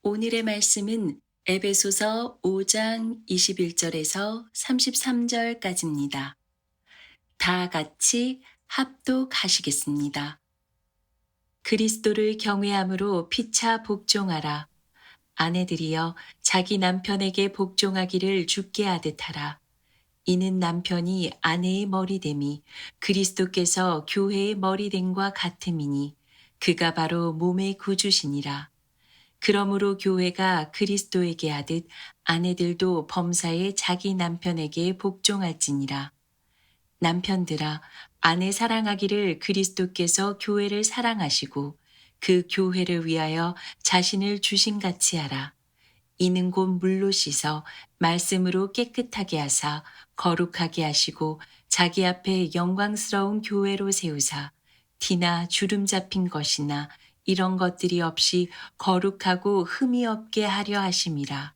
오늘의 말씀은 에베소서 5장 21절에서 33절까지입니다. 다 같이 합독하시겠습니다. 그리스도를 경외함으로 피차 복종하라. 아내들이여 자기 남편에게 복종하기를 주께 하듯 하라. 이는 남편이 아내의 머리됨이 그리스도께서 교회의 머리됨과 같음이니 그가 바로 몸의 구주시니라. 그러므로 교회가 그리스도에게 하듯 아내들도 범사에 자기 남편에게 복종할지니라. 남편들아, 아내 사랑하기를 그리스도께서 교회를 사랑하시고 그 교회를 위하여 자신을 주신같이 하라. 이는 곧 물로 씻어 말씀으로 깨끗하게 하사 거룩하게 하시고 자기 앞에 영광스러운 교회로 세우사 티나 주름 잡힌 것이나 이런 것들이 없이 거룩하고 흠이 없게 하려 하심이라.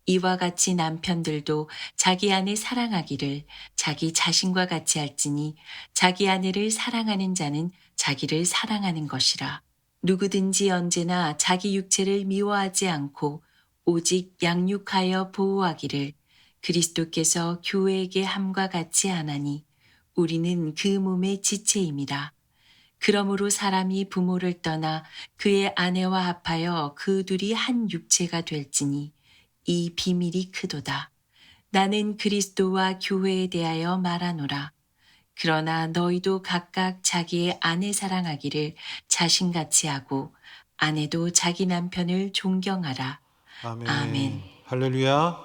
이와 같이 남편들도 자기 아내 사랑하기를 자기 자신과 같이 할지니 자기 아내를 사랑하는 자는 자기를 사랑하는 것이라. 누구든지 언제나 자기 육체를 미워하지 않고 오직 양육하여 보호하기를 그리스도께서 교회에게 함과 같이 하나니 우리는 그 몸의 지체임이라. 그러므로 사람이 부모를 떠나 그의 아내와 합하여 그 둘이 한 육체가 될지니 이 비밀이 크도다. 나는 그리스도와 교회에 대하여 말하노라. 그러나 너희도 각각 자기의 아내 사랑하기를 자신같이 하고 아내도 자기 남편을 존경하라. 아멘. 아멘. 할렐루야.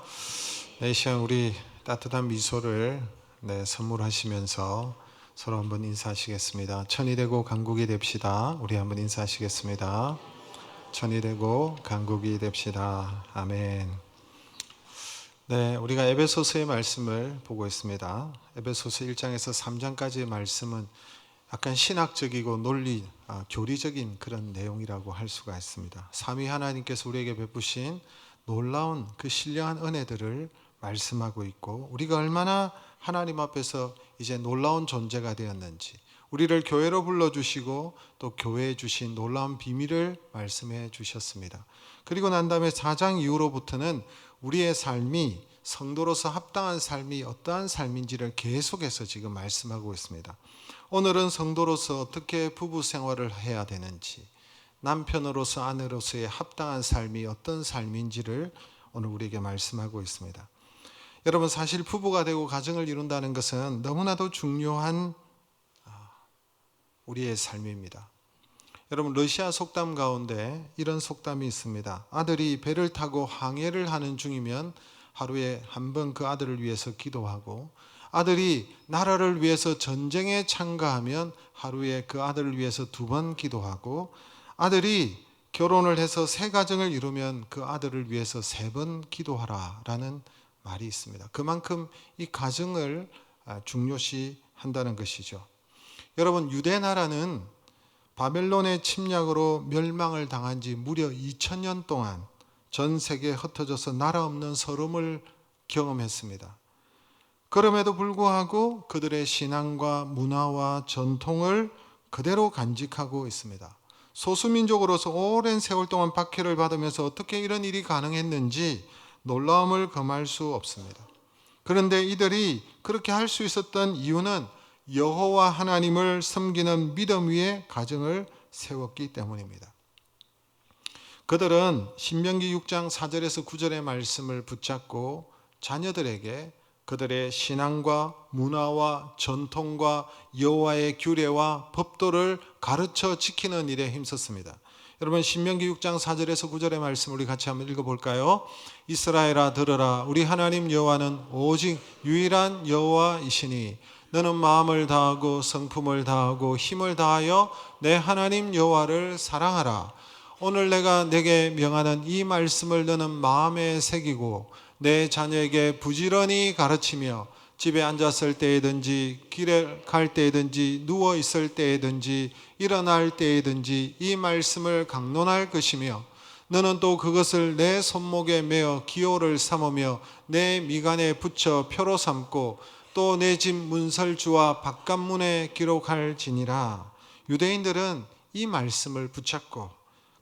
이 시간 우리 따뜻한 미소를 선물하시면서 서로 한번 인사하시겠습니다. 천이 되고 강국이 됩시다. 우리 한번 인사하시겠습니다. 천이 되고 강국이 됩시다. 아멘. 네, 우리가 에베소서의 말씀을 보고 있습니다. 에베소서 1장에서 3장까지의 말씀은 약간 신학적이고 교리적인 그런 내용이라고 할 수가 있습니다. 삼위 하나님께서 우리에게 베푸신 놀라운 그 신령한 은혜들을 말씀하고 있고, 우리가 얼마나 하나님 앞에서 이제 놀라운 존재가 되었는지, 우리를 교회로 불러주시고 또 교회에 주신 놀라운 비밀을 말씀해 주셨습니다. 그리고 난 다음에 4장 이후로부터는 우리의 삶이 성도로서 합당한 삶이 어떠한 삶인지를 계속해서 지금 말씀하고 있습니다. 오늘은 성도로서 어떻게 부부 생활을 해야 되는지, 남편으로서 아내로서의 합당한 삶이 어떤 삶인지를 오늘 우리에게 말씀하고 있습니다. 여러분, 사실 부부가 되고 가정을 이룬다는 것은 너무나도 중요한 우리의 삶입니다. 여러분, 러시아 속담 가운데 이런 속담이 있습니다. 아들이 배를 타고 항해를 하는 중이면 하루에 한 번 그 아들을 위해서 기도하고, 아들이 나라를 위해서 전쟁에 참가하면 하루에 그 아들을 위해서 2번 기도하고, 아들이 결혼을 해서 새 가정을 이루면 그 아들을 위해서 3번 기도하라 라는 말이 있습니다. 그만큼 이 가정을 중요시 한다는 것이죠. 여러분, 유대 나라는 바벨론의 침략으로 멸망을 당한 지 무려 2000년 동안 전 세계에 흩어져서 나라 없는 서름을 경험했습니다. 그럼에도 불구하고 그들의 신앙과 문화와 전통을 그대로 간직하고 있습니다. 소수민족으로서 오랜 세월 동안 박해를 받으면서 어떻게 이런 일이 가능했는지 놀라움을 금할 수 없습니다. 그런데 이들이 그렇게 할 수 있었던 이유는 여호와 하나님을 섬기는 믿음 위에 가정을 세웠기 때문입니다. 그들은 신명기 6장 4절에서 9절의 말씀을 붙잡고 자녀들에게 그들의 신앙과 문화와 전통과 여호와의 규례와 법도를 가르쳐 지키는 일에 힘썼습니다. 여러분, 신명기 6장 4절에서 9절의 말씀 우리 같이 한번 읽어볼까요? 이스라엘아 들으라. 우리 하나님 여호와는 오직 유일한 여호와이시니 너는 마음을 다하고 성품을 다하고 힘을 다하여 내 하나님 여호와를 사랑하라. 오늘 내가 내게 명하는 이 말씀을 너는 마음에 새기고 내 자녀에게 부지런히 가르치며 집에 앉았을 때이든지 길에 갈 때이든지 누워 있을 때이든지 일어날 때이든지 이 말씀을 강론할 것이며, 너는 또 그것을 내 손목에 메어 기호를 삼으며 내 미간에 붙여 표로 삼고 또 내 집 문설주와 바깥문에 기록할지니라. 유대인들은 이 말씀을 붙잡고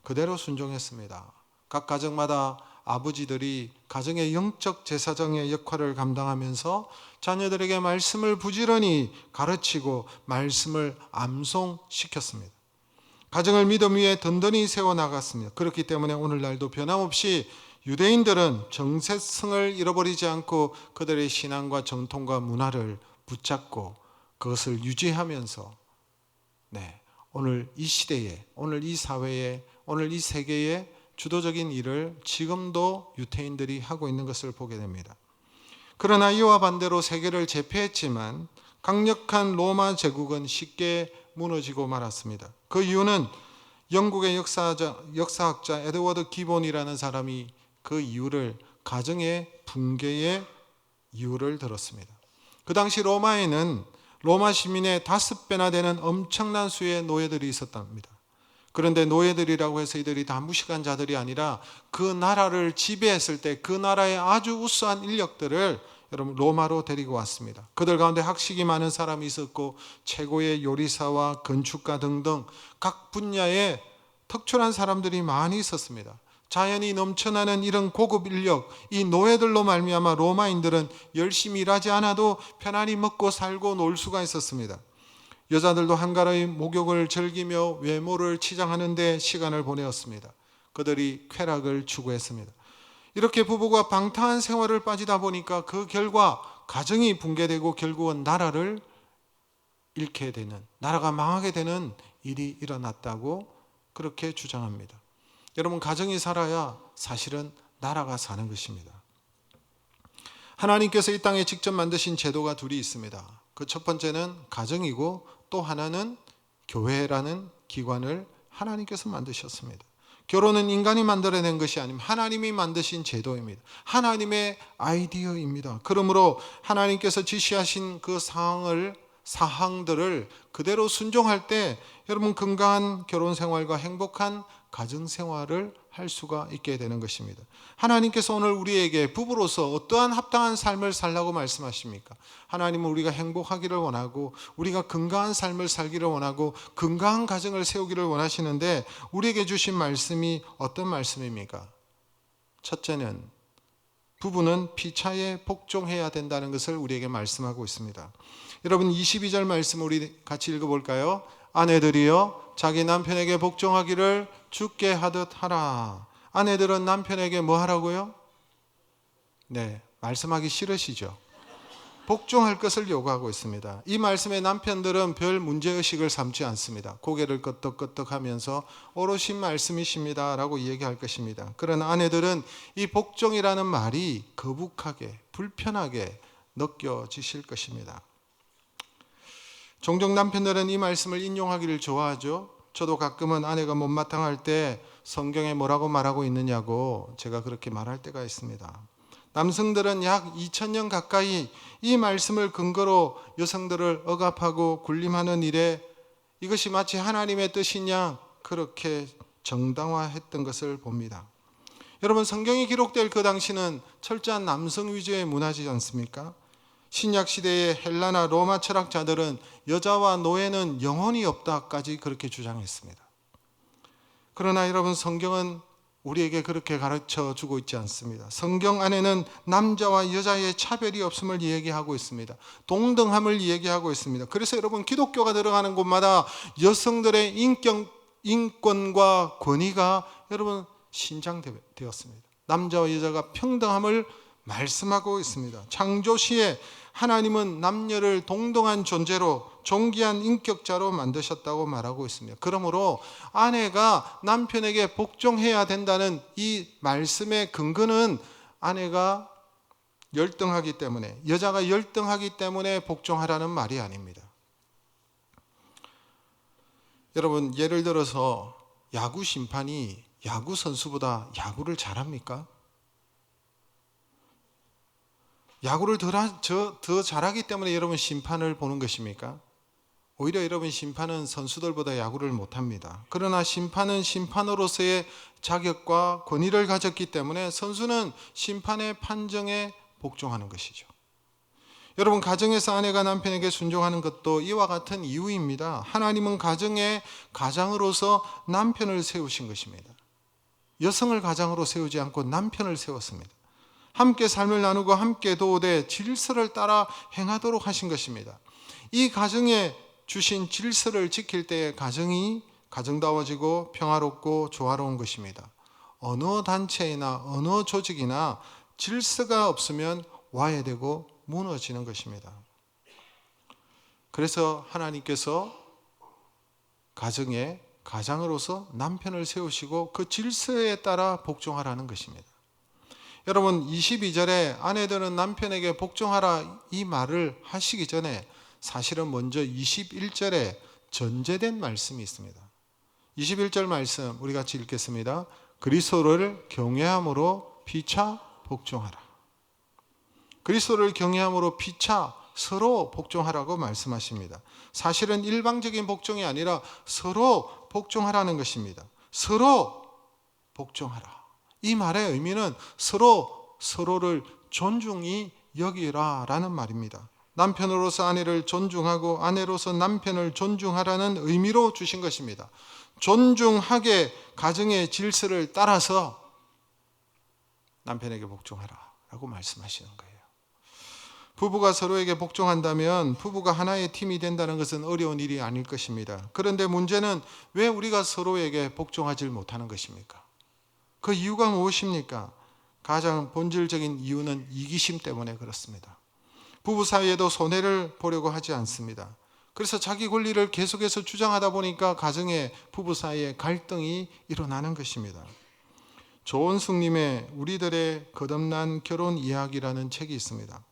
그대로 순종했습니다. 각 가정마다 아버지들이 가정의 영적 제사장의 역할을 감당하면서 자녀들에게 말씀을 부지런히 가르치고 말씀을 암송시켰습니다. 가정을 믿음 위에 든든히 세워나갔습니다. 그렇기 때문에 오늘날도 변함없이 유대인들은 정체성을 잃어버리지 않고 그들의 신앙과 전통과 문화를 붙잡고 그것을 유지하면서 오늘 이 시대에, 오늘 이 사회에, 오늘 이 세계에 주도적인 일을 지금도 유대인들이 하고 있는 것을 보게 됩니다. 그러나 이와 반대로 세계를 제패했지만 강력한 로마 제국은 쉽게 무너지고 말았습니다. 그 이유는 영국의 역사학자 에드워드 기본이라는 사람이 그 이유를 가정의 붕괴의 이유를 들었습니다. 그 당시 로마에는 로마 시민의 5배나 되는 엄청난 수의 노예들이 있었답니다. 그런데 노예들이라고 해서 이들이 다 무식한 자들이 아니라 그 나라를 지배했을 때 그 나라의 아주 우수한 인력들을 여러분 로마로 데리고 왔습니다. 그들 가운데 학식이 많은 사람이 있었고 최고의 요리사와 건축가 등등 각 분야에 특출한 사람들이 많이 있었습니다. 자연이 넘쳐나는 이런 고급 인력, 이 노예들로 말미암아 로마인들은 열심히 일하지 않아도 편안히 먹고 살고 놀 수가 있었습니다. 여자들도 한가로이 목욕을 즐기며 외모를 치장하는 데 시간을 보내었습니다. 그들이 쾌락을 추구했습니다. 이렇게 부부가 방탕한 생활을 빠지다 보니까 그 결과 가정이 붕괴되고 결국은 나라를 잃게 되는, 나라가 망하게 되는 일이 일어났다고 그렇게 주장합니다. 여러분, 가정이 살아야 사실은 나라가 사는 것입니다. 하나님께서 이 땅에 직접 만드신 제도가 둘이 있습니다. 그 첫 번째는 가정이고 또 하나는 교회라는 기관을 하나님께서 만드셨습니다. 결혼은 인간이 만들어낸 것이 아닙니다. 하나님이 만드신 제도입니다. 하나님의 아이디어입니다. 그러므로 하나님께서 지시하신 그 사항들을 그대로 순종할 때 여러분 건강한 결혼 생활과 행복한 가정 생활을 할 수가 있게 되는 것입니다. 하나님께서 오늘 우리에게 부부로서 어떠한 합당한 삶을 살라고 말씀하십니까? 하나님은 우리가 행복하기를 원하고 우리가 건강한 삶을 살기를 원하고 건강한 가정을 세우기를 원하시는데 우리에게 주신 말씀이 어떤 말씀입니까? 첫째는 부부는 피차에 복종해야 된다는 것을 우리에게 말씀하고 있습니다. 여러분 22절 말씀 우리 같이 읽어볼까요? 아내들이여 자기 남편에게 복종하기를 주께 하듯 하라. 아내들은 남편에게 뭐 하라고요? 말씀하기 싫으시죠? 복종할 것을 요구하고 있습니다. 이 말씀에 남편들은 별 문제의식을 삼지 않습니다. 고개를 끄덕끄덕하면서 오롯신 말씀이십니다 라고 얘기할 것입니다. 그러나 아내들은 이 복종이라는 말이 거북하게 불편하게 느껴지실 것입니다. 종종 남편들은 이 말씀을 인용하기를 좋아하죠. 저도 가끔은 아내가 못마땅할 때 성경에 뭐라고 말하고 있느냐고 제가 그렇게 말할 때가 있습니다. 남성들은 약 2000년 가까이 이 말씀을 근거로 여성들을 억압하고 군림하는 일에 이것이 마치 하나님의 뜻이냐 그렇게 정당화했던 것을 봅니다. 여러분 성경이 기록될 그 당시는 철저한 남성 위주의 문화지 않습니까? 신약 시대의 헬라나 로마 철학자들은 여자와 노예는 영혼이 없다까지 그렇게 주장했습니다. 그러나 여러분 성경은 우리에게 그렇게 가르쳐 주고 있지 않습니다. 성경 안에는 남자와 여자의 차별이 없음을 이야기하고 있습니다. 동등함을 이야기하고 있습니다. 그래서 여러분 기독교가 들어가는 곳마다 여성들의 인권과 권위가 여러분 신장되었습니다. 남자와 여자가 평등함을 말씀하고 있습니다. 창조시에 하나님은 남녀를 동등한 존재로 존귀한 인격자로 만드셨다고 말하고 있습니다. 그러므로 아내가 남편에게 복종해야 된다는 이 말씀의 근거는 아내가 열등하기 때문에 여자가 열등하기 때문에 복종하라는 말이 아닙니다. 여러분 예를 들어서 야구 심판이 야구 선수보다 야구를 잘합니까? 야구를 더 잘하기 때문에 여러분 심판을 보는 것입니까? 오히려 여러분 심판은 선수들보다 야구를 못합니다. 그러나 심판은 심판으로서의 자격과 권위를 가졌기 때문에 선수는 심판의 판정에 복종하는 것이죠. 여러분 가정에서 아내가 남편에게 순종하는 것도 이와 같은 이유입니다. 하나님은 가정의 가장으로서 남편을 세우신 것입니다. 여성을 가장으로 세우지 않고 남편을 세웠습니다. 함께 삶을 나누고 함께 도우되 질서를 따라 행하도록 하신 것입니다. 이 가정에 주신 질서를 지킬 때에 가정이 가정다워지고 평화롭고 조화로운 것입니다. 어느 단체이나 어느 조직이나 질서가 없으면 와해되고 무너지는 것입니다. 그래서 하나님께서 가정에 가장으로서 남편을 세우시고 그 질서에 따라 복종하라는 것입니다. 여러분, 22절에 아내들은 남편에게 복종하라 이 말을 하시기 전에 사실은 먼저 21절에 전제된 말씀이 있습니다. 21절 말씀 우리 같이 읽겠습니다. 그리스도를 경외함으로 피차 복종하라. 그리스도를 경외함으로 피차 서로 복종하라고 말씀하십니다. 사실은 일방적인 복종이 아니라 서로 복종하라는 것입니다. 서로 복종하라. 이 말의 의미는 서로를 존중히 여기라라는 말입니다. 남편으로서 아내를 존중하고 아내로서 남편을 존중하라는 의미로 주신 것입니다. 존중하게 가정의 질서를 따라서 남편에게 복종하라라고 말씀하시는 거예요. 부부가 서로에게 복종한다면 부부가 하나의 팀이 된다는 것은 어려운 일이 아닐 것입니다. 그런데 문제는 왜 우리가 서로에게 복종하지 못하는 것입니까? 그 이유가 무엇입니까? 가장 본질적인 이유는 이기심 때문에 그렇습니다. 부부 사이에도 손해를 보려고 하지 않습니다. 그래서 자기 권리를 계속해서 주장하다 보니까 가정에 부부 사이에 갈등이 일어나는 것입니다. 조원숙님의 우리들의 거듭난 결혼 이야기라는 책이 있습니다.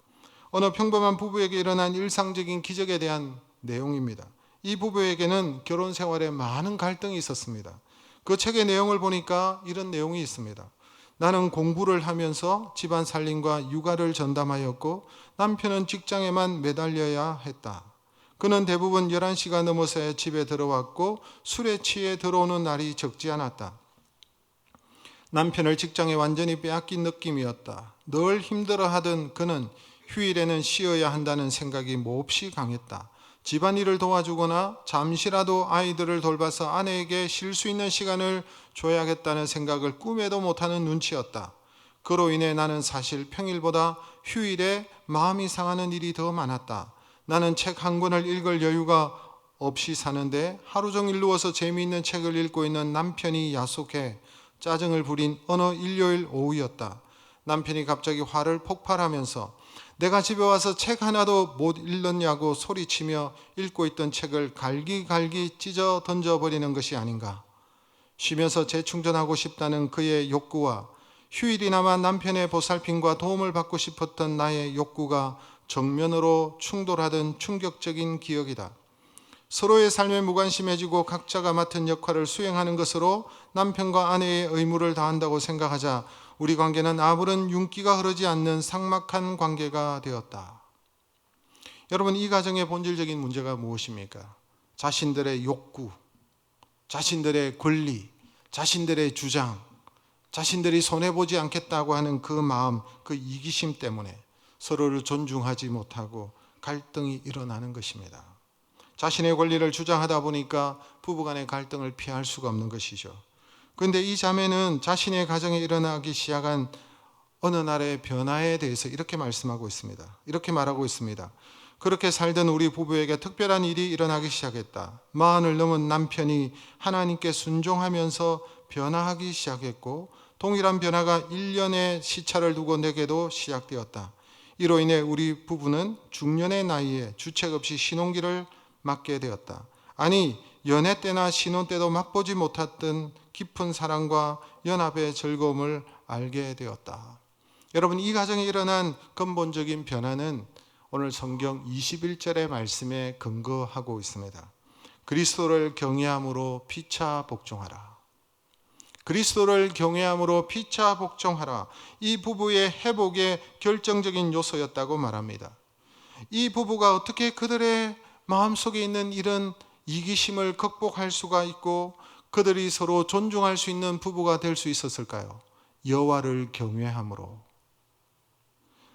어느 평범한 부부에게 일어난 일상적인 기적에 대한 내용입니다. 이 부부에게는 결혼 생활에 많은 갈등이 있었습니다. 그 책의 내용을 보니까 이런 내용이 있습니다. 나는 공부를 하면서 집안 살림과 육아를 전담하였고 남편은 직장에만 매달려야 했다. 그는 대부분 11시가 넘어서야 집에 들어왔고 술에 취해 들어오는 날이 적지 않았다. 남편을 직장에 완전히 빼앗긴 느낌이었다. 늘 힘들어하던 그는 휴일에는 쉬어야 한다는 생각이 몹시 강했다. 집안일을 도와주거나 잠시라도 아이들을 돌봐서 아내에게 쉴 수 있는 시간을 줘야겠다는 생각을 꿈에도 못하는 눈치였다. 그로 인해 나는 사실 평일보다 휴일에 마음이 상하는 일이 더 많았다. 나는 책 한 권을 읽을 여유가 없이 사는데 하루 종일 누워서 재미있는 책을 읽고 있는 남편이 야속해 짜증을 부린 어느 일요일 오후였다. 남편이 갑자기 화를 폭발하면서 내가 집에 와서 책 하나도 못 읽었냐고 소리치며 읽고 있던 책을 갈기갈기 찢어 던져버리는 것이 아닌가. 쉬면서 재충전하고 싶다는 그의 욕구와 휴일이나마 남편의 보살핌과 도움을 받고 싶었던 나의 욕구가 정면으로 충돌하던 충격적인 기억이다. 서로의 삶에 무관심해지고 각자가 맡은 역할을 수행하는 것으로 남편과 아내의 의무를 다한다고 생각하자 우리 관계는 아무런 윤기가 흐르지 않는 삭막한 관계가 되었다. 여러분, 이 가정의 본질적인 문제가 무엇입니까? 자신들의 욕구, 자신들의 권리, 자신들의 주장, 자신들이 손해보지 않겠다고 하는 그 마음, 그 이기심 때문에 서로를 존중하지 못하고 갈등이 일어나는 것입니다. 자신의 권리를 주장하다 보니까 부부간의 갈등을 피할 수가 없는 것이죠. 그런데 이 자매는 자신의 가정에 일어나기 시작한 어느 날의 변화에 대해서 이렇게 말씀하고 있습니다. 이렇게 말하고 있습니다. 그렇게 살던 우리 부부에게 특별한 일이 일어나기 시작했다. 40을 넘은 남편이 하나님께 순종하면서 변화하기 시작했고 동일한 변화가 1년의 시차를 두고 내게도 시작되었다. 이로 인해 우리 부부는 중년의 나이에 주책 없이 신혼기를 맞게 되었다. 아니, 연애 때나 신혼 때도 맛보지 못했던 깊은 사랑과 연합의 즐거움을 알게 되었다. 여러분, 이 가정에 일어난 근본적인 변화는 오늘 성경 21절의 말씀에 근거하고 있습니다. 그리스도를 경외함으로 피차 복종하라. 그리스도를 경외함으로 피차 복종하라. 이 부부의 회복의 결정적인 요소였다고 말합니다. 이 부부가 어떻게 그들의 마음속에 있는 이런 이기심을 극복할 수가 있고 그들이 서로 존중할 수 있는 부부가 될 수 있었을까요? 여호와를 경외함으로.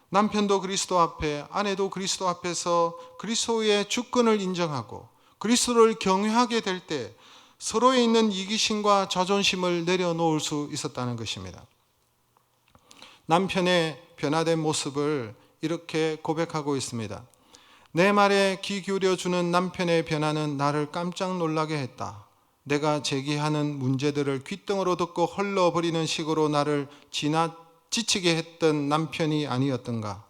남편도 그리스도 앞에, 아내도 그리스도 앞에서 그리스도의 주권을 인정하고 그리스도를 경외하게 될 때 서로에 있는 이기심과 자존심을 내려놓을 수 있었다는 것입니다. 남편의 변화된 모습을 이렇게 고백하고 있습니다. 내 말에 귀 기울여주는 남편의 변화는 나를 깜짝 놀라게 했다. 내가 제기하는 문제들을 귓등으로 듣고 헐러버리는 식으로 나를 지나치게 했던 남편이 아니었던가.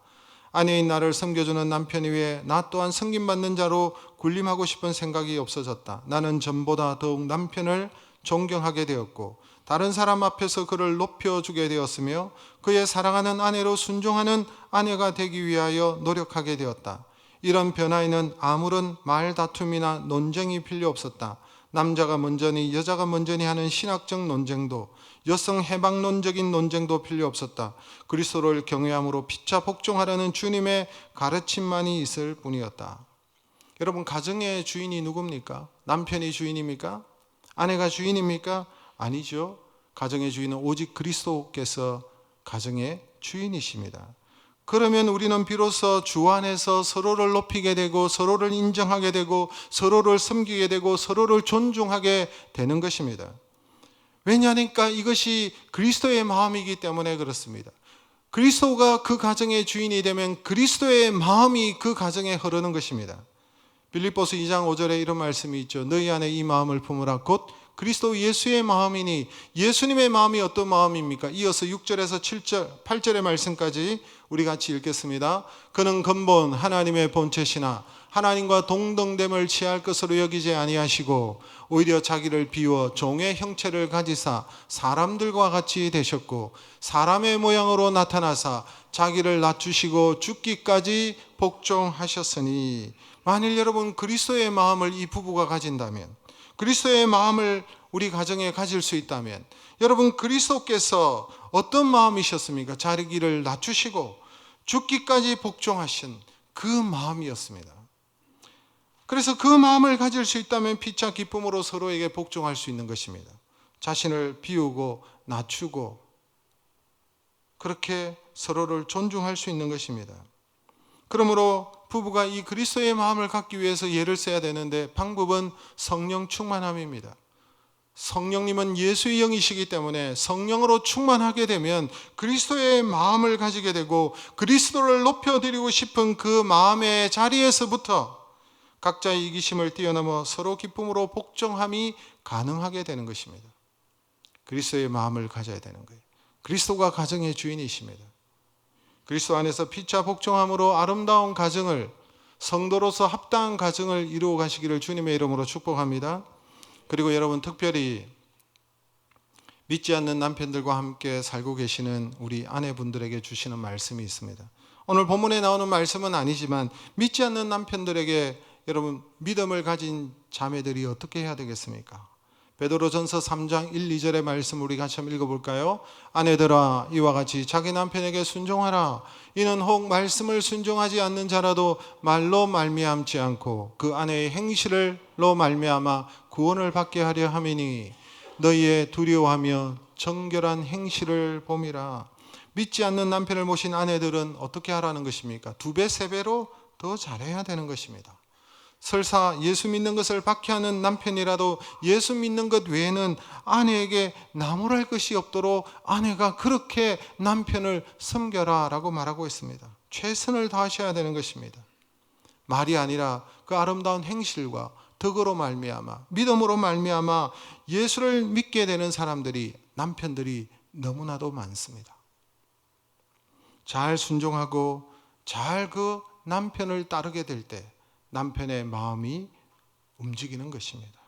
아내인 나를 섬겨주는 남편이 위해 나 또한 섬김받는 자로 군림하고 싶은 생각이 없어졌다. 나는 전보다 더욱 남편을 존경하게 되었고 다른 사람 앞에서 그를 높여주게 되었으며 그의 사랑하는 아내로 순종하는 아내가 되기 위하여 노력하게 되었다. 이런 변화에는 아무런 말다툼이나 논쟁이 필요 없었다. 남자가 먼저니 여자가 먼저니 하는 신학적 논쟁도 여성 해방론적인 논쟁도 필요 없었다. 그리스도를 경외함으로 피차 복종하라는 주님의 가르침만이 있을 뿐이었다. 여러분, 가정의 주인이 누굽니까? 남편이 주인입니까? 아내가 주인입니까? 아니죠. 가정의 주인은 오직 그리스도께서 가정의 주인이십니다. 그러면 우리는 비로소 주 안에서 서로를 높이게 되고 서로를 인정하게 되고 서로를 섬기게 되고 서로를 존중하게 되는 것입니다. 왜냐하니까 이것이 그리스도의 마음이기 때문에 그렇습니다. 그리스도가 그 가정의 주인이 되면 그리스도의 마음이 그 가정에 흐르는 것입니다. 빌립보서 2장 5절에 이런 말씀이 있죠. 너희 안에 이 마음을 품으라. 곧 그리스도 예수의 마음이니. 예수님의 마음이 어떤 마음입니까? 이어서 6절에서 7절, 8절의 말씀까지 우리 같이 읽겠습니다. 그는 근본 하나님의 본체시나 하나님과 동등됨을 취할 것으로 여기지 아니하시고 오히려 자기를 비워 종의 형체를 가지사 사람들과 같이 되셨고 사람의 모양으로 나타나사 자기를 낮추시고 죽기까지 복종하셨으니. 만일 여러분 그리스도의 마음을 이 부부가 가진다면, 그리스도의 마음을 우리 가정에 가질 수 있다면, 여러분 그리스도께서 어떤 마음이셨습니까? 자기를 낮추시고 죽기까지 복종하신 그 마음이었습니다. 그래서 그 마음을 가질 수 있다면 피차 기쁨으로 서로에게 복종할 수 있는 것입니다. 자신을 비우고 낮추고 그렇게 서로를 존중할 수 있는 것입니다. 그러므로 부부가 이 그리스도의 마음을 갖기 위해서 예를 써야 되는데 방법은 성령 충만함입니다. 성령님은 예수의 영이시기 때문에 성령으로 충만하게 되면 그리스도의 마음을 가지게 되고 그리스도를 높여드리고 싶은 그 마음의 자리에서부터 각자의 이기심을 뛰어넘어 서로 기쁨으로 복종함이 가능하게 되는 것입니다. 그리스도의 마음을 가져야 되는 거예요. 그리스도가 가정의 주인이십니다. 그리스도 안에서 피차 복종함으로 아름다운 가정을, 성도로서 합당한 가정을 이루어 가시기를 주님의 이름으로 축복합니다. 그리고 여러분, 특별히 믿지 않는 남편들과 함께 살고 계시는 우리 아내분들에게 주시는 말씀이 있습니다. 오늘 본문에 나오는 말씀은 아니지만 믿지 않는 남편들에게 여러분, 믿음을 가진 자매들이 어떻게 해야 되겠습니까? 베드로전서 3장 1, 2절의 말씀 우리 같이 한번 읽어볼까요? 아내들아 이와 같이 자기 남편에게 순종하라. 이는 혹 말씀을 순종하지 않는 자라도 말로 말미암지 않고 그 아내의 행실로 말미암아 구원을 받게 하려 함이니 너희의 두려워하며 정결한 행실을 봄이라. 믿지 않는 남편을 모신 아내들은 어떻게 하라는 것입니까? 2배, 3배로 더 잘해야 되는 것입니다. 설사 예수 믿는 것을 박해하는 남편이라도 예수 믿는 것 외에는 아내에게 나무랄 것이 없도록 아내가 그렇게 남편을 섬겨라 라고 말하고 있습니다. 최선을 다하셔야 되는 것입니다. 말이 아니라 그 아름다운 행실과 덕으로 말미암아 믿음으로 말미암아 예수를 믿게 되는 사람들이, 남편들이 너무나도 많습니다. 잘 순종하고 잘 그 남편을 따르게 될 때 남편의 마음이 움직이는 것입니다.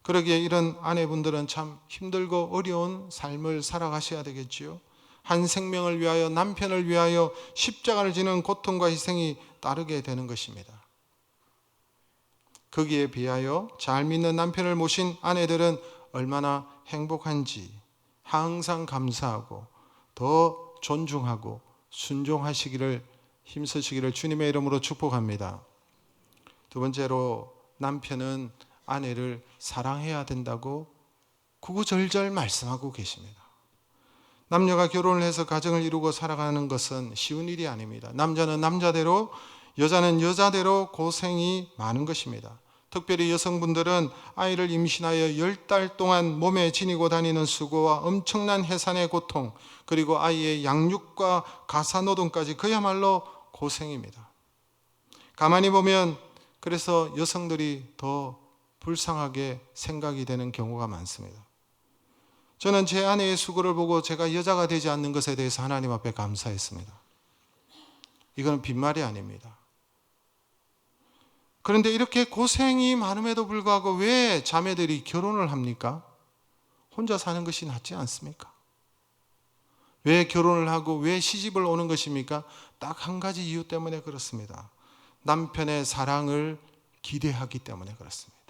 그러기에 이런 아내분들은 참 힘들고 어려운 삶을 살아가셔야 되겠지요. 한 생명을 위하여, 남편을 위하여 십자가를 지는 고통과 희생이 따르게 되는 것입니다. 거기에 비하여 잘 믿는 남편을 모신 아내들은 얼마나 행복한지 항상 감사하고 더 존중하고 순종하시기를 힘쓰시기를 주님의 이름으로 축복합니다. 두 번째로, 남편은 아내를 사랑해야 된다고 구구절절 말씀하고 계십니다. 남녀가 결혼을 해서 가정을 이루고 살아가는 것은 쉬운 일이 아닙니다. 남자는 남자대로, 여자는 여자대로 고생이 많은 것입니다. 특별히 여성분들은 아이를 임신하여 10달 동안 몸에 지니고 다니는 수고와 엄청난 해산의 고통, 그리고 아이의 양육과 가사노동까지 그야말로 고생입니다. 가만히 보면 그래서 여성들이 더 불쌍하게 생각이 되는 경우가 많습니다. 저는 제 아내의 수고를 보고 제가 여자가 되지 않는 것에 대해서 하나님 앞에 감사했습니다. 이건 빈말이 아닙니다. 그런데 이렇게 고생이 많음에도 불구하고 왜 자매들이 결혼을 합니까? 혼자 사는 것이 낫지 않습니까? 왜 결혼을 하고 왜 시집을 오는 것입니까? 딱 한 가지 이유 때문에 그렇습니다. 남편의 사랑을 기대하기 때문에 그렇습니다.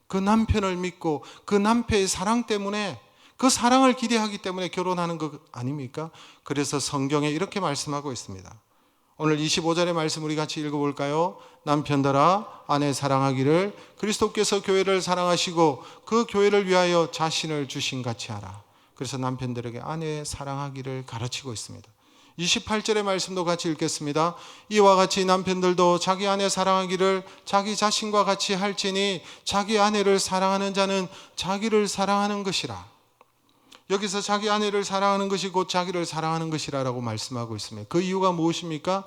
그 남편을 믿고 그 남편의 사랑 때문에, 그 사랑을 기대하기 때문에 결혼하는 것 아닙니까? 그래서 성경에 이렇게 말씀하고 있습니다. 오늘 25절의 말씀 우리 같이 읽어볼까요? 남편들아 아내 사랑하기를 그리스도께서 교회를 사랑하시고 그 교회를 위하여 자신을 주신 같이 하라. 그래서 남편들에게 아내 사랑하기를 가르치고 있습니다. 28절의 말씀도 같이 읽겠습니다. 이와 같이 남편들도 자기 아내 사랑하기를 자기 자신과 같이 할지니 자기 아내를 사랑하는 자는 자기를 사랑하는 것이라. 여기서 자기 아내를 사랑하는 것이 곧 자기를 사랑하는 것이라고 말씀하고 있습니다. 그 이유가 무엇입니까?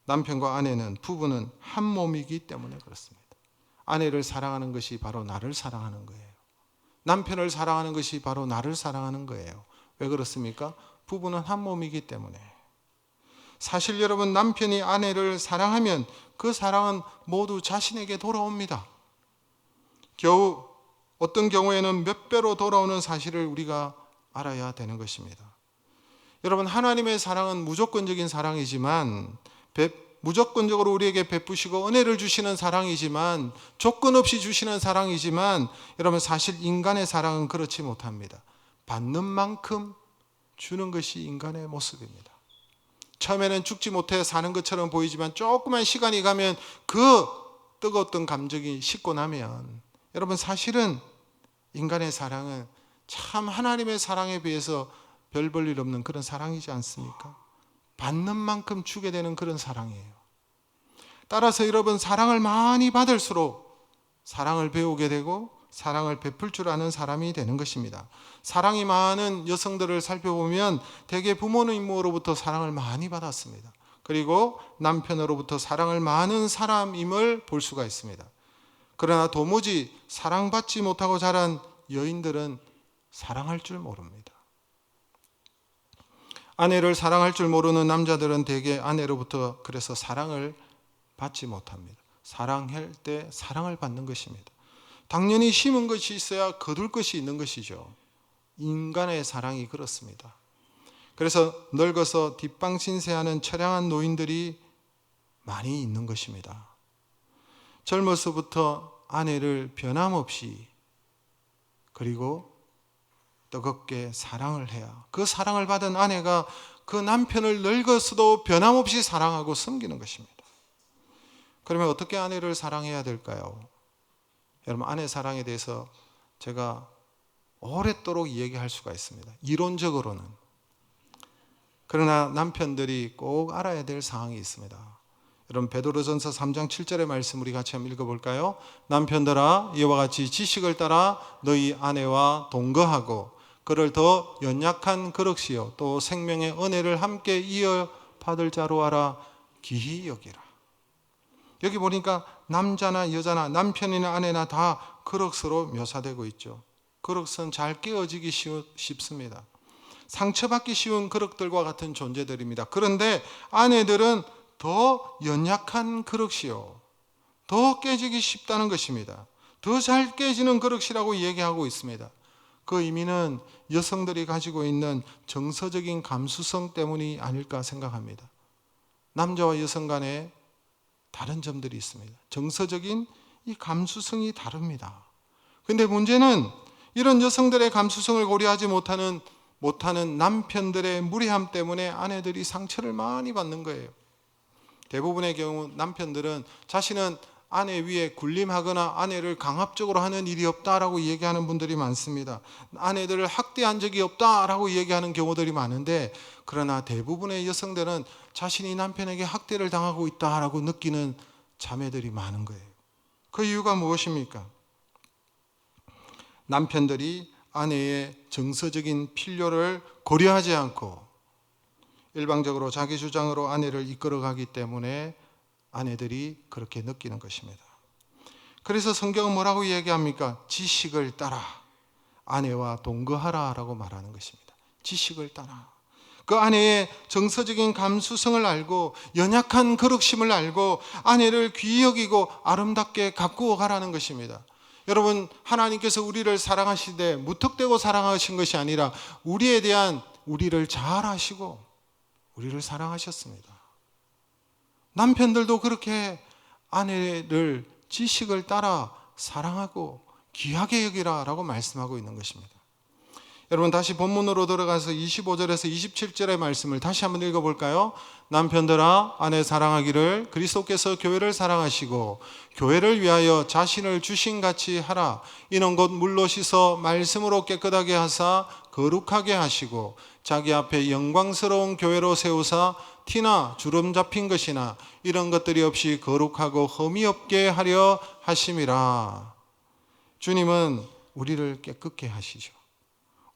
남편과 아내는, 부부는 한 몸이기 때문에 그렇습니다. 아내를 사랑하는 것이 바로 나를 사랑하는 거예요. 남편을 사랑하는 것이 바로 나를 사랑하는 거예요. 왜 그렇습니까? 부부는 한 몸이기 때문에. 사실 여러분, 남편이 아내를 사랑하면 그 사랑은 모두 자신에게 돌아옵니다. 겨우 어떤 경우에는 몇 배로 돌아오는 사실을 우리가 알아야 되는 것입니다. 여러분, 하나님의 사랑은 무조건적인 사랑이지만, 무조건적으로 우리에게 베푸시고 은혜를 주시는 사랑이지만, 조건 없이 주시는 사랑이지만, 여러분 사실 인간의 사랑은 그렇지 못합니다. 받는 만큼 주는 것이 인간의 모습입니다. 처음에는 죽지 못해 사는 것처럼 보이지만 조그만 시간이 가면 그 뜨거웠던 감정이 식고 나면, 여러분 사실은 인간의 사랑은 참 하나님의 사랑에 비해서 별 볼 일 없는 그런 사랑이지 않습니까? 받는 만큼 주게 되는 그런 사랑이에요. 따라서 여러분, 사랑을 많이 받을수록 사랑을 배우게 되고 사랑을 베풀 줄 아는 사람이 되는 것입니다. 사랑이 많은 여성들을 살펴보면 대개 부모님으로부터 사랑을 많이 받았습니다. 그리고 남편으로부터 사랑을 많은 사람임을 볼 수가 있습니다. 그러나 도무지 사랑받지 못하고 자란 여인들은 사랑할 줄 모릅니다. 아내를 사랑할 줄 모르는 남자들은 대개 아내로부터 그래서 사랑을 받지 못합니다. 사랑할 때 사랑을 받는 것입니다. 당연히 심은 것이 있어야 거둘 것이 있는 것이죠. 인간의 사랑이 그렇습니다. 그래서 늙어서 뒷방신세하는 처량한 노인들이 많이 있는 것입니다. 젊어서부터 아내를 변함없이 그리고 뜨겁게 사랑을 해야 그 사랑을 받은 아내가 그 남편을 늙어서도 변함없이 사랑하고 섬기는 것입니다. 그러면 어떻게 아내를 사랑해야 될까요? 여러분, 아내 사랑에 대해서 제가 오랫도록 얘기할 수가 있습니다. 이론적으로는. 그러나 남편들이 꼭 알아야 될 사항이 있습니다. 여러분, 베드로전서 3장 7절의 말씀 우리 같이 한번 읽어볼까요? 남편들아 이와 같이 지식을 따라 너희 아내와 동거하고 그를 더 연약한 그릇이요 또 생명의 은혜를 함께 이어받을 자로 알아 기히 여기라. 여기 보니까 남자나 여자나 남편이나 아내나 다 그릇으로 묘사되고 있죠. 그릇은 잘 깨어지기 쉽습니다. 상처받기 쉬운 그릇들과 같은 존재들입니다. 그런데 아내들은 더 연약한 그릇이요 더 깨지기 쉽다는 것입니다. 더 잘 깨지는 그릇이라고 얘기하고 있습니다. 그 의미는 여성들이 가지고 있는 정서적인 감수성 때문이 아닐까 생각합니다. 남자와 여성 간에 다른 점들이 있습니다. 정서적인 이 감수성이 다릅니다. 그런데 문제는 이런 여성들의 감수성을 고려하지 못하는 남편들의 무례함 때문에 아내들이 상처를 많이 받는 거예요. 대부분의 경우 남편들은 자신은 아내 위에 군림하거나 아내를 강압적으로 하는 일이 없다라고 얘기하는 분들이 많습니다. 아내들을 학대한 적이 없다라고 얘기하는 경우들이 많은데, 그러나 대부분의 여성들은 자신이 남편에게 학대를 당하고 있다라고 느끼는 자매들이 많은 거예요. 그 이유가 무엇입니까? 남편들이 아내의 정서적인 필요를 고려하지 않고 일방적으로 자기 주장으로 아내를 이끌어가기 때문에 아내들이 그렇게 느끼는 것입니다. 그래서 성경은 뭐라고 얘기합니까? 지식을 따라 아내와 동거하라라고 말하는 것입니다. 지식을 따라. 그 아내의 정서적인 감수성을 알고 연약한 거룩심을 알고 아내를 귀히 여기고 아름답게 가꾸어 가라는 것입니다. 여러분, 하나님께서 우리를 사랑하시되 무턱대고 사랑하신 것이 아니라 우리에 대한 우리를 잘 아시고 우리를 사랑하셨습니다. 남편들도 그렇게 아내를 지식을 따라 사랑하고 귀하게 여기라라고 말씀하고 있는 것입니다. 여러분, 다시 본문으로 들어가서 25절에서 27절의 말씀을 다시 한번 읽어볼까요? 남편들아, 아내 사랑하기를 그리스도께서 교회를 사랑하시고 교회를 위하여 자신을 주신같이 하라. 이는 곧 물로 씻어 말씀으로 깨끗하게 하사 거룩하게 하시고 자기 앞에 영광스러운 교회로 세우사 티나 주름 잡힌 것이나 이런 것들이 없이 거룩하고 흠이 없게 하려 하심이라. 주님은 우리를 깨끗게 하시죠.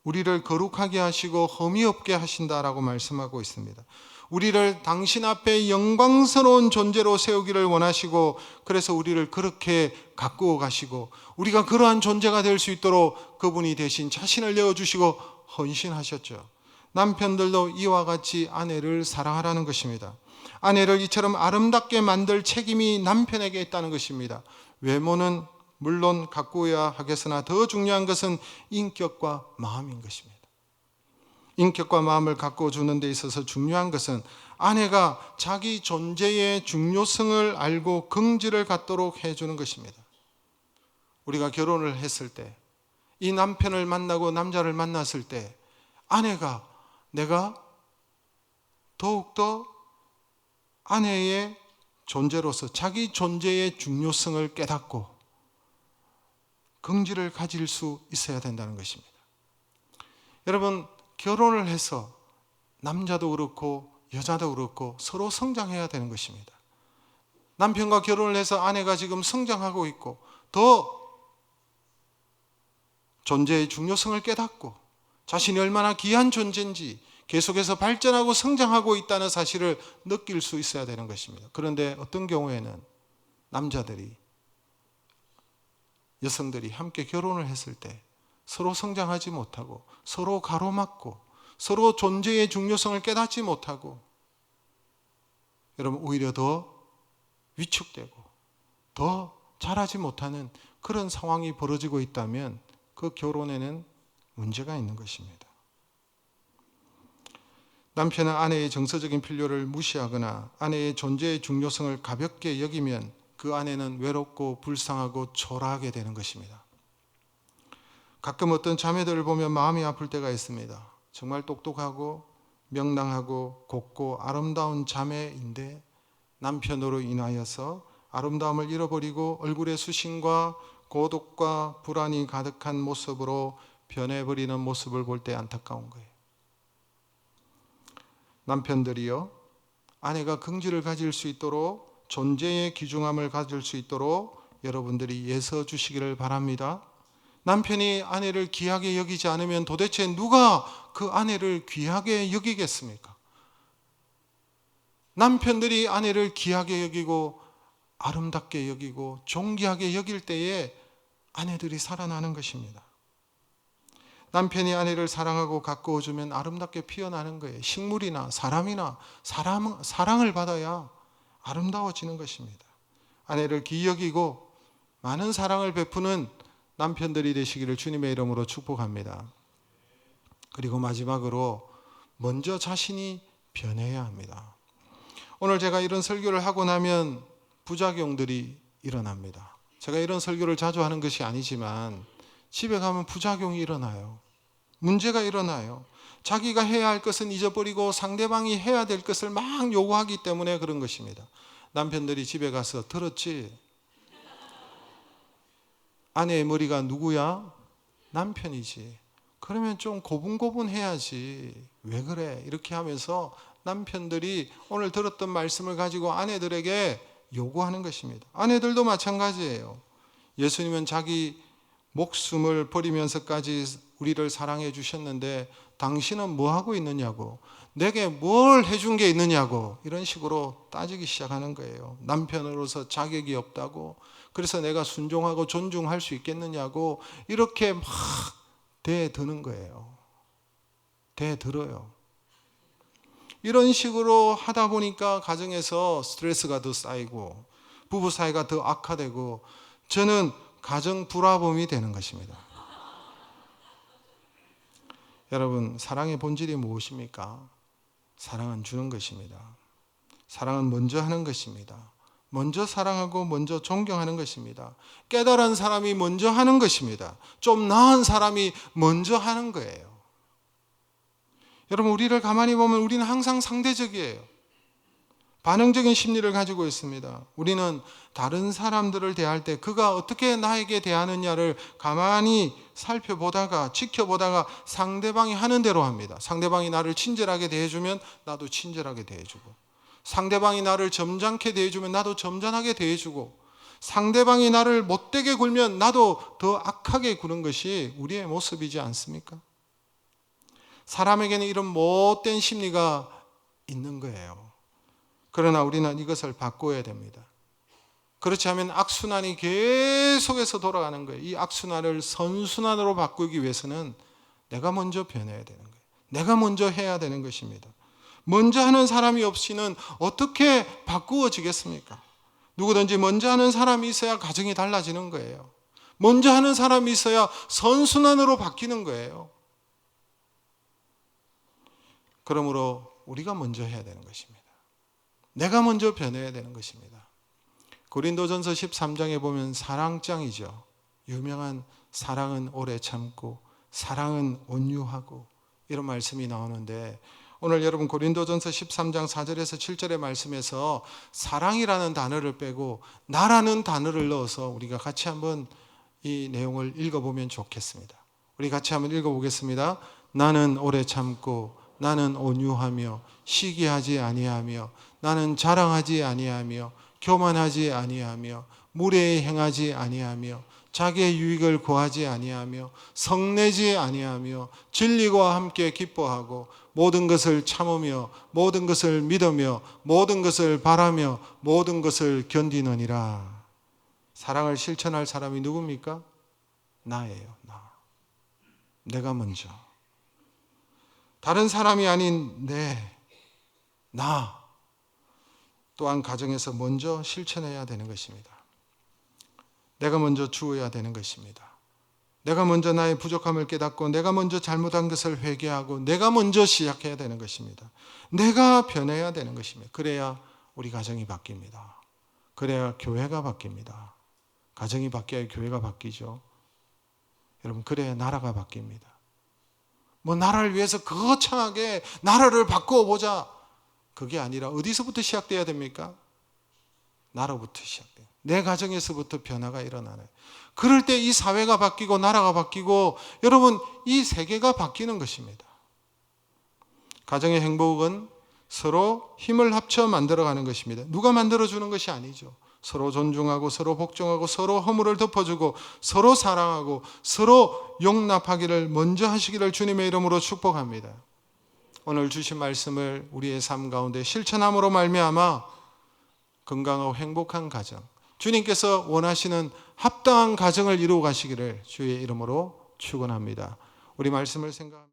우리를 거룩하게 하시고 흠이 없게 하신다라고 말씀하고 있습니다. 우리를 당신 앞에 영광스러운 존재로 세우기를 원하시고 그래서 우리를 그렇게 가꾸어 가시고 우리가 그러한 존재가 될 수 있도록 그분이 대신 자신을 내어주시고 헌신하셨죠. 남편들도 이와 같이 아내를 사랑하라는 것입니다. 아내를 이처럼 아름답게 만들 책임이 남편에게 있다는 것입니다. 외모는 물론 가꾸어야 하겠으나 더 중요한 것은 인격과 마음인 것입니다. 인격과 마음을 가꾸어 주는 데 있어서 중요한 것은 아내가 자기 존재의 중요성을 알고 긍지를 갖도록 해주는 것입니다. 우리가 결혼을 했을 때, 이 남편을 만나고 남자를 만났을 때 아내가 내가 더욱더 아내의 존재로서 자기 존재의 중요성을 깨닫고 긍지를 가질 수 있어야 된다는 것입니다. 여러분, 결혼을 해서 남자도 그렇고 여자도 그렇고 서로 성장해야 되는 것입니다. 남편과 결혼을 해서 아내가 지금 성장하고 있고 더 존재의 중요성을 깨닫고 자신이 얼마나 귀한 존재인지 계속해서 발전하고 성장하고 있다는 사실을 느낄 수 있어야 되는 것입니다. 그런데 어떤 경우에는 남자들이 여성들이 함께 결혼을 했을 때 서로 성장하지 못하고 서로 가로막고 서로 존재의 중요성을 깨닫지 못하고 여러분 오히려 더 위축되고 더 자라지 못하는 그런 상황이 벌어지고 있다면 그 결혼에는 문제가 있는 것입니다. 남편은 아내의 정서적인 필요를 무시하거나 아내의 존재의 중요성을 가볍게 여기면 그 아내는 외롭고 불쌍하고 초라하게 되는 것입니다. 가끔 어떤 자매들을 보면 마음이 아플 때가 있습니다. 정말 똑똑하고 명랑하고 곱고 아름다운 자매인데 남편으로 인하여서 아름다움을 잃어버리고 얼굴에 수신과 고독과 불안이 가득한 모습으로 변해버리는 모습을 볼 때 안타까운 거예요. 남편들이요, 아내가 긍지를 가질 수 있도록 존재의 귀중함을 가질 수 있도록 여러분들이 애써 주시기를 바랍니다. 남편이 아내를 귀하게 여기지 않으면 도대체 누가 그 아내를 귀하게 여기겠습니까? 남편들이 아내를 귀하게 여기고 아름답게 여기고 존귀하게 여길 때에 아내들이 살아나는 것입니다. 남편이 아내를 사랑하고 가꾸어주면 아름답게 피어나는 거예요. 식물이나 사람이나 사랑을 받아야 아름다워지는 것입니다. 아내를 귀히 여기고 많은 사랑을 베푸는 남편들이 되시기를 주님의 이름으로 축복합니다. 그리고 마지막으로 먼저 자신이 변해야 합니다. 오늘 제가 이런 설교를 하고 나면 부작용들이 일어납니다. 제가 이런 설교를 자주 하는 것이 아니지만 집에 가면 부작용이 일어나요. 문제가 일어나요. 자기가 해야 할 것은 잊어버리고 상대방이 해야 될 것을 막 요구하기 때문에 그런 것입니다. 남편들이 집에 가서 들었지? 아내의 머리가 누구야? 남편이지. 그러면 좀 고분고분해야지. 왜 그래? 이렇게 하면서 남편들이 오늘 들었던 말씀을 가지고 아내들에게 요구하는 것입니다. 아내들도 마찬가지예요. 예수님은 자기 목숨을 버리면서까지 우리를 사랑해 주셨는데 당신은 뭐 하고 있느냐고, 내게 뭘 해준 게 있느냐고 이런 식으로 따지기 시작하는 거예요. 남편으로서 자격이 없다고, 그래서 내가 순종하고 존중할 수 있겠느냐고 이렇게 막 대드는 거예요. 대들어요. 이런 식으로 하다 보니까 가정에서 스트레스가 더 쌓이고 부부 사이가 더 악화되고 저는 가정 불화범이 되는 것입니다. 여러분, 사랑의 본질이 무엇입니까? 사랑은 주는 것입니다. 사랑은 먼저 하는 것입니다. 먼저 사랑하고 먼저 존경하는 것입니다. 깨달은 사람이 먼저 하는 것입니다. 좀 나은 사람이 먼저 하는 거예요. 여러분, 우리를 가만히 보면 우리는 항상 상대적이에요. 반응적인 심리를 가지고 있습니다. 우리는 다른 사람들을 대할 때 그가 어떻게 나에게 대하느냐를 가만히 살펴보다가 지켜보다가 상대방이 하는 대로 합니다. 상대방이 나를 친절하게 대해주면 나도 친절하게 대해주고, 상대방이 나를 점잖게 대해주면 나도 점잖하게 대해주고, 상대방이 나를 못되게 굴면 나도 더 악하게 구는 것이 우리의 모습이지 않습니까? 사람에게는 이런 못된 심리가 있는 거예요. 그러나 우리는 이것을 바꿔야 됩니다. 그렇지 않으면 악순환이 계속해서 돌아가는 거예요. 이 악순환을 선순환으로 바꾸기 위해서는 내가 먼저 변해야 되는 거예요. 내가 먼저 해야 되는 것입니다. 먼저 하는 사람이 없이는 어떻게 바꾸어지겠습니까? 누구든지 먼저 하는 사람이 있어야 가정이 달라지는 거예요. 먼저 하는 사람이 있어야 선순환으로 바뀌는 거예요. 그러므로 우리가 먼저 해야 되는 것입니다. 내가 먼저 변해야 되는 것입니다. 고린도전서 13장에 보면 사랑장이죠. 유명한 사랑은 오래 참고 사랑은 온유하고 이런 말씀이 나오는데, 오늘 여러분 고린도전서 13장 4절에서 7절의 말씀에서 사랑이라는 단어를 빼고 나라는 단어를 넣어서 우리가 같이 한번 이 내용을 읽어보면 좋겠습니다. 우리 같이 한번 읽어보겠습니다. 나는 오래 참고 나는 온유하며 시기하지 아니하며 나는 자랑하지 아니하며 교만하지 아니하며 무례히 행하지 아니하며 자기의 유익을 구하지 아니하며 성내지 아니하며 진리와 함께 기뻐하고 모든 것을 참으며 모든 것을 믿으며 모든 것을 바라며 모든 것을 견디느니라. 사랑을 실천할 사람이 누굽니까? 나예요. 내가 먼저. 다른 사람이 아닌 나 또한 가정에서 먼저 실천해야 되는 것입니다. 내가 먼저 주어야 되는 것입니다. 내가 먼저 나의 부족함을 깨닫고 내가 먼저 잘못한 것을 회개하고 내가 먼저 시작해야 되는 것입니다. 내가 변해야 되는 것입니다. 그래야 우리 가정이 바뀝니다. 그래야 교회가 바뀝니다. 가정이 바뀌어야 교회가 바뀌죠. 여러분, 그래야 나라가 바뀝니다. 뭐 나라를 위해서 거창하게 나라를 바꾸어 보자, 그게 아니라 어디서부터 시작돼야 됩니까? 나로부터 시작돼요. 내 가정에서부터 변화가 일어나요. 그럴 때 이 사회가 바뀌고 나라가 바뀌고 여러분 이 세계가 바뀌는 것입니다. 가정의 행복은 서로 힘을 합쳐 만들어가는 것입니다. 누가 만들어주는 것이 아니죠. 서로 존중하고 서로 복종하고 서로 허물을 덮어주고 서로 사랑하고 서로 용납하기를 먼저 하시기를 주님의 이름으로 축복합니다. 오늘 주신 말씀을 우리의 삶 가운데 실천함으로 말미암아 건강하고 행복한 가정, 주님께서 원하시는 합당한 가정을 이루어 가시기를 주의 이름으로 축원합니다. 우리 말씀을 생각합니다.